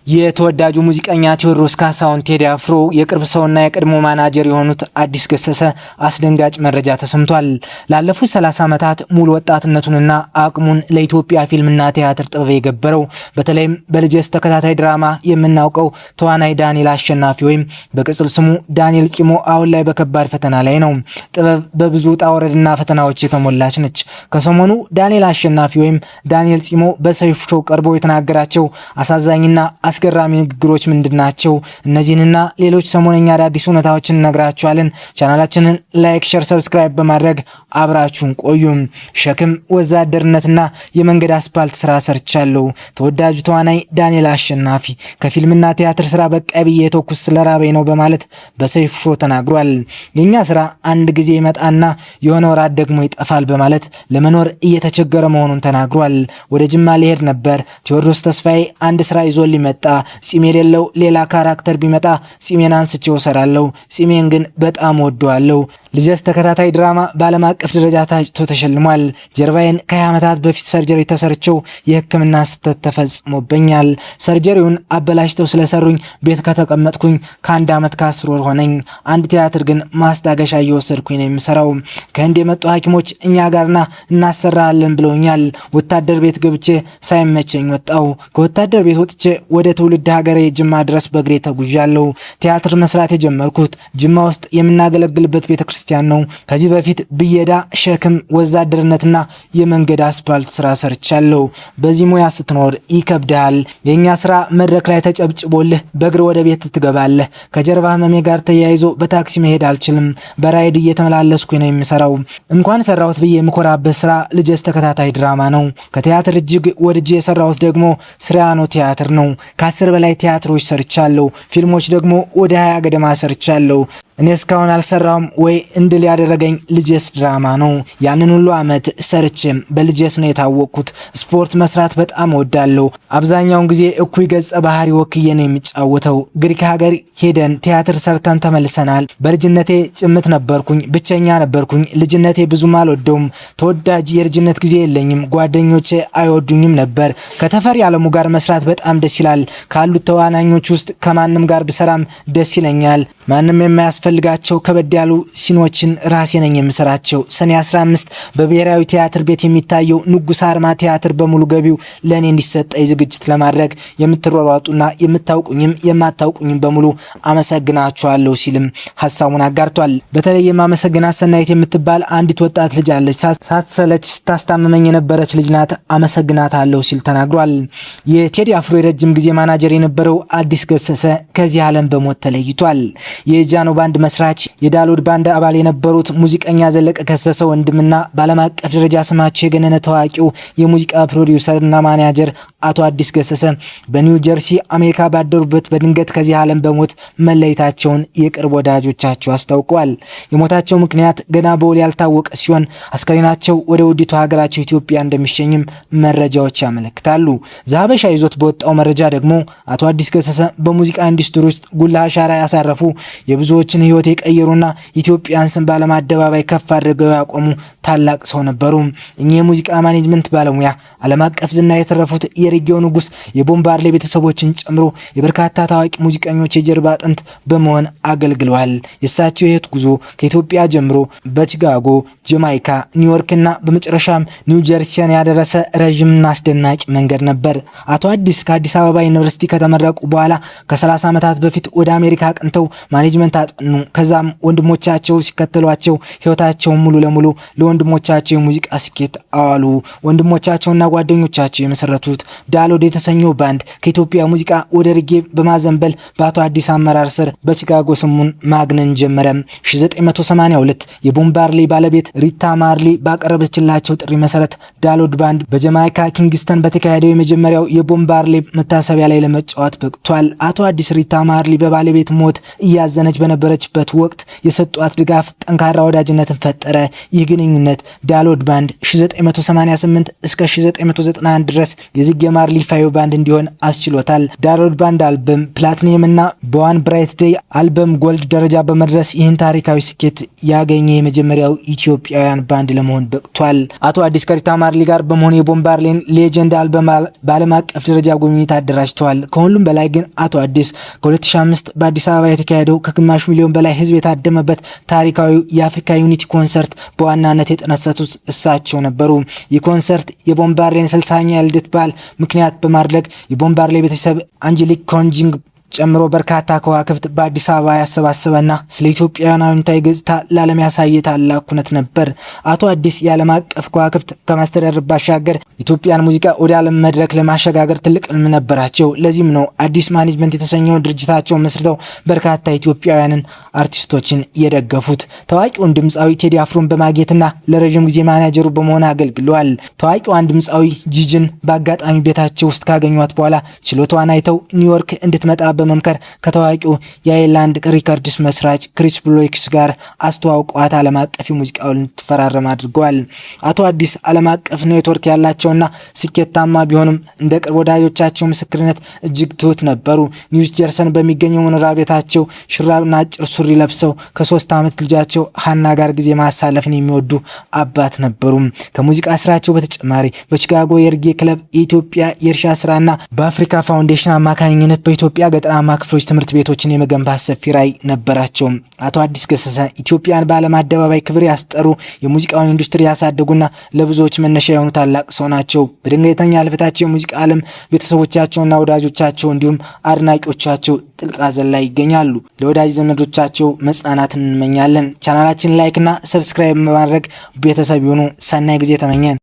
የተወዳጁ ሙዚቀኛ ቴዎድሮስ ካሳሁን ቴዲ አፍሮ የቅርብ ሰውና የቀድሞ ማናጀር የሆኑት አዲስ ገሰሰ አስደንጋጭ መረጃ ተሰምቷል። ላለፉት 30 ዓመታት ሙሉ ወጣትነቱንና አቅሙን ለኢትዮጵያ ፊልምና ቲያትር ጥበብ የገበረው በተለይም በልጀስ ተከታታይ ድራማ የምናውቀው ተዋናይ ዳንኤል አሸናፊ ወይም በቅጽል ስሙ ዳንኤል ፂሞ አሁን ላይ በከባድ ፈተና ላይ ነው። ጥበብ በብዙ ውጣ ውረድና ፈተናዎች የተሞላች ነች። ከሰሞኑ ዳንኤል አሸናፊ ወይም ዳንኤል ፂሞ በሰይፉ ሾው ቀርቦ የተናገራቸው አሳዛኝና አስገራሚ ንግግሮች ምንድናቸው? እነዚህንና ሌሎች ሰሞነኛ አዳዲስ እውነታዎችን እነግራችኋለን። ቻናላችንን ላይክ፣ ሼር፣ ሰብስክራይብ በማድረግ አብራችሁን ቆዩ። ሸክም፣ ወዛደርነትና የመንገድ አስፓልት ስራ ሰርቻለሁ። ተወዳጁ ተዋናይ ዳንኤል አሸናፊ ከፊልምና ቲያትር ስራ በቃ ብዬ የተኩስ ስለራበኝ ነው በማለት በሰይፉ ሾው ተናግሯል። የኛ ስራ አንድ ጊዜ ይመጣና የሆነ ወራት ደግሞ ይጠፋል በማለት ለመኖር እየተቸገረ መሆኑን ተናግሯል። ወደ ጅማ ሊሄድ ነበር። ቴዎድሮስ ተስፋዬ አንድ ስራ ይዞ ሊመጣ ጺም የሌለው ሌላ ካራክተር ቢመጣ ጺሜን አንስቼው እሰራለሁ። ጺሜን ግን በጣም ወደዋለሁ። ልጀስ ተከታታይ ድራማ በዓለም አቀፍ ደረጃ ታጭቶ ተሸልሟል። ጀርባዬን ከ20 ዓመታት በፊት ሰርጀሪ ተሰርቸው የሕክምና ስህተት ተፈጽሞብኛል። ሰርጀሪውን አበላሽተው ስለሰሩኝ ቤት ከተቀመጥኩኝ ከ1 ዓመት ከ10 ወር ሆነኝ። አንድ ቲያትር ግን ማስታገሻ እየወሰድኩኝ ነው የምሰራው። ከህንድ የመጡ ሐኪሞች እኛ ጋርና እናሰራለን ብለውኛል። ወታደር ቤት ገብቼ ሳይመቸኝ ወጣው። ከወታደር ቤት ወጥቼ ወደ ትውልድ ሀገሬ ጅማ ድረስ በእግሬ ተጉዣለሁ። ቲያትር መስራት የጀመርኩት ጅማ ውስጥ የምናገለግልበት ቤተክርስቲያን ነው። ከዚህ በፊት ብየዳ፣ ሸክም፣ ወዛደርነትና የመንገድ አስፓልት ስራ ሰርቻለሁ። በዚህ ሙያ ስትኖር ይከብዳል። የኛ ስራ መድረክ ላይ ተጨብጭቦልህ በእግር ወደ ቤት ትገባለህ። ከጀርባ ህመሜ ጋር ተያይዞ በታክሲ መሄድ አልችልም። በራይድ እየተመላለስኩ ነው የምሰራው። እንኳን ሰራሁት ብዬ የምኮራበት ስራ ልጀስ ተከታታይ ድራማ ነው። ከቲያትር እጅግ ወድጄ የሰራሁት ደግሞ ስሪያኖ ቲያትር ነው። ከ10 በላይ ቲያትሮች ሰርቻለሁ። ፊልሞች ደግሞ ወደ 20 ገደማ ሰርቻለሁ። እኔ እስካሁን አልሰራውም ወይ እንድል ያደረገኝ ልጀስ ድራማ ነው። ያንን ሁሉ አመት ሰርቼም በልጀስ ነው የታወቅኩት። ስፖርት መስራት በጣም እወዳለሁ። አብዛኛውን ጊዜ እኩይ ገጸ ባህሪ ወክዬ ነው የሚጫወተው። ግሪክ ሀገር ሄደን ቲያትር ሰርተን ተመልሰናል። በልጅነቴ ጭምት ነበርኩኝ፣ ብቸኛ ነበርኩኝ። ልጅነቴ ብዙም አልወደውም። ተወዳጅ የልጅነት ጊዜ የለኝም። ጓደኞቼ አይወዱኝም ነበር። ከተፈሪ አለሙ ጋር መስራት በጣም ደስ ይላል። ካሉት ተዋናኞች ውስጥ ከማንም ጋር ብሰራም ደስ ይለኛል። ማንም የማያስፈልጋቸው ከበድ ያሉ ሲኖችን ራሴ ነኝ የምሰራቸው። ሰኔ 15 በብሔራዊ ቲያትር ቤት የሚታየው ንጉስ አርማ ቲያትር በሙሉ ገቢው ለኔ እንዲሰጠኝ ዝግጅት ለማድረግ የምትሯሯጡና የምታውቁኝም የማታውቁኝም በሙሉ አመሰግናችኋለሁ ሲልም ሐሳቡን አጋርቷል። በተለይ የማመሰግናት ሰናይት የምትባል አንዲት ወጣት ልጅ አለች። ሳትሰለች ስታስታመመኝ የነበረች ልጅ ናት። አመሰግናታለሁ ሲል ተናግሯል። የቴዲ አፍሮ የረጅም ጊዜ ማናጀር የነበረው አዲስ ገሰሰ ከዚህ ዓለም በሞት ተለይቷል። የጃኖ ባንድ መስራች የዳሎድ ባንድ አባል የነበሩት ሙዚቀኛ ዘለቀ ገሰሰ ወንድምና በዓለም አቀፍ ደረጃ ስማቸው የገነነ ታዋቂው የሙዚቃ ፕሮዲውሰርና ማናጀር አቶ አዲስ ገሰሰ በኒው ጀርሲ አሜሪካ ባደሩበት በድንገት ከዚህ ዓለም በሞት መለየታቸውን የቅርብ ወዳጆቻቸው አስታውቀዋል። የሞታቸው ምክንያት ገና በውል ያልታወቀ ሲሆን አስከሬናቸው ወደ ውዲቱ ሀገራቸው ኢትዮጵያ እንደሚሸኝም መረጃዎች ያመለክታሉ። ዛበሻ ይዞት በወጣው መረጃ ደግሞ አቶ አዲስ ገሰሰ በሙዚቃ ኢንዱስትሪ ውስጥ ጉልህ አሻራ ያሳረፉ የብዙዎችን ህይወት የቀየሩና ኢትዮጵያን ስም ባለም አደባባይ ከፍ አድርገው ያቆሙ ታላቅ ሰው ነበሩ። እኚህ የሙዚቃ ማኔጅመንት ባለሙያ ዓለም አቀፍ ዝና የተረፉት የሬጌው ንጉስ የቦምባርሌ ቤተሰቦችን ጨምሮ የበርካታ ታዋቂ ሙዚቀኞች የጀርባ አጥንት በመሆን አገልግለዋል። የእሳቸው የህይወት ጉዞ ከኢትዮጵያ ጀምሮ በቺካጎ፣ ጃማይካ፣ ኒውዮርክና በመጨረሻም ኒው ጀርሲን ያደረሰ ረዥምና አስደናቂ መንገድ ነበር። አቶ አዲስ ከአዲስ አበባ ዩኒቨርሲቲ ከተመረቁ በኋላ ከ30 ዓመታት በፊት ወደ አሜሪካ አቅንተው ማኔጅመንት አጠኑ። ከዛም ወንድሞቻቸው ሲከተሏቸው ህይወታቸውን ሙሉ ለሙሉ ለወንድሞቻቸው የሙዚቃ ስኬት አዋሉ። ወንድሞቻቸውና ጓደኞቻቸው የመሰረቱት ዳሎድ የተሰኘው ባንድ ከኢትዮጵያ ሙዚቃ ወደ ሬጌ በማዘንበል በአቶ አዲስ አመራር ስር በቺካጎ ስሙን ማግነን ጀመረ። 1982 የቦምባርሊ ባለቤት ሪታ ማርሊ ባቀረበችላቸው ጥሪ መሰረት ዳሎድ ባንድ በጃማይካ ኪንግስተን በተካሄደው የመጀመሪያው የቦምባርሊ መታሰቢያ ላይ ለመጫወት በቅቷል። አቶ አዲስ ሪታ ማርሊ በባለቤት ሞት እያዘነች በነበረችበት ወቅት የሰጧት ድጋፍ ጠንካራ ወዳጅነትን ፈጠረ። ይህ ግንኙነት በዋነኝነት ዳሎድ ባንድ 1988 እስከ 1991 ድረስ የዚጌ ማርሊ ፋዮ ባንድ እንዲሆን አስችሎታል። ዳሎድ ባንድ አልበም ፕላቲኒየም እና በዋን ብራይት ዴይ አልበም ጎልድ ደረጃ በመድረስ ይህን ታሪካዊ ስኬት ያገኘ የመጀመሪያው ኢትዮጵያውያን ባንድ ለመሆን በቅቷል። አቶ አዲስ ከሪታ ማርሊ ጋር በመሆን የቦምባርሌን ሌጀንድ አልበም በዓለም አቀፍ ደረጃ ጉብኝት አደራጅተዋል። ከሁሉም በላይ ግን አቶ አዲስ ከ2005 በአዲስ አበባ የተካሄደው ከግማሽ ሚሊዮን በላይ ህዝብ የታደመበት ታሪካዊ የአፍሪካ ዩኒቲ ኮንሰርት በዋናነት የጠነሰሱት እሳቸው ነበሩ። ይህ ኮንሰርት የቦምባርሌን 60ኛ የልደት በዓል ምክንያት በማድረግ የቦምባርሌ ቤተሰብ አንጀሊክ ኮንጂንግ ጨምሮ በርካታ ከዋክብት በአዲስ አበባ ያሰባሰበና ስለ ኢትዮጵያውያን አዎንታዊ ገጽታ ለዓለም ያሳየ ታላቅ ኩነት ነበር። አቶ አዲስ የዓለም አቀፍ ከዋክብት ከማስተዳደር ባሻገር ኢትዮጵያን ሙዚቃ ወደ ዓለም መድረክ ለማሸጋገር ትልቅ ህልም ነበራቸው። ለዚህም ነው አዲስ ማኔጅመንት የተሰኘውን ድርጅታቸውን መስርተው በርካታ ኢትዮጵያውያንን አርቲስቶችን የደገፉት። ታዋቂውን ድምፃዊ ቴዲ አፍሮን በማግኘትና ለረጅም ጊዜ ማናጀሩ በመሆን አገልግለዋል። ታዋቂዋን ድምፃዊ ጂጂን በአጋጣሚ ቤታቸው ውስጥ ካገኟት በኋላ ችሎታዋን አይተው ኒውዮርክ እንድትመጣ በመምከር ከታዋቂው የአይላንድ ሪከርድስ መስራች ክሪስ ብሎክስ ጋር አስተዋውቀዋት ዓለም አቀፍ ሙዚቃውን እንድትፈራረም አድርገዋል። አቶ አዲስ ዓለም አቀፍ ኔትወርክ ያላቸውና ስኬታማ ቢሆኑም እንደ ቅርብ ወዳጆቻቸው ምስክርነት እጅግ ትሁት ነበሩ። ኒውስ ጀርሰን በሚገኘው መኖሪያ ቤታቸው ሹራብና አጭር ሱሪ ለብሰው ከ3 ዓመት ልጃቸው ሀና ጋር ጊዜ ማሳለፍን የሚወዱ አባት ነበሩ። ከሙዚቃ ስራቸው በተጨማሪ በቺካጎ የርጌ ክለብ የኢትዮጵያ የእርሻ ስራና በአፍሪካ ፋውንዴሽን አማካኝነት በኢትዮጵያ ገጠራማ ክፍሎች ትምህርት ቤቶችን የመገንባት ሰፊ ራዕይ ነበራቸው። አቶ አዲስ ገሰሰ ኢትዮጵያን በዓለም አደባባይ ክብር ያስጠሩ፣ የሙዚቃውን ኢንዱስትሪ ያሳደጉና ለብዙዎች መነሻ የሆኑ ታላቅ ሰው ናቸው። በድንገተኛ ህልፈታቸው የሙዚቃ ዓለም ቤተሰቦቻቸውና ወዳጆቻቸው እንዲሁም አድናቂዎቻቸው ጥልቅ ሐዘን ላይ ይገኛሉ። ለወዳጅ ዘመዶቻቸው መጽናናትን እንመኛለን። ቻናላችንን ላይክ እና ሰብስክራይብ በማድረግ ቤተሰብ ይሁኑ። ሰናይ ጊዜ ተመኘን።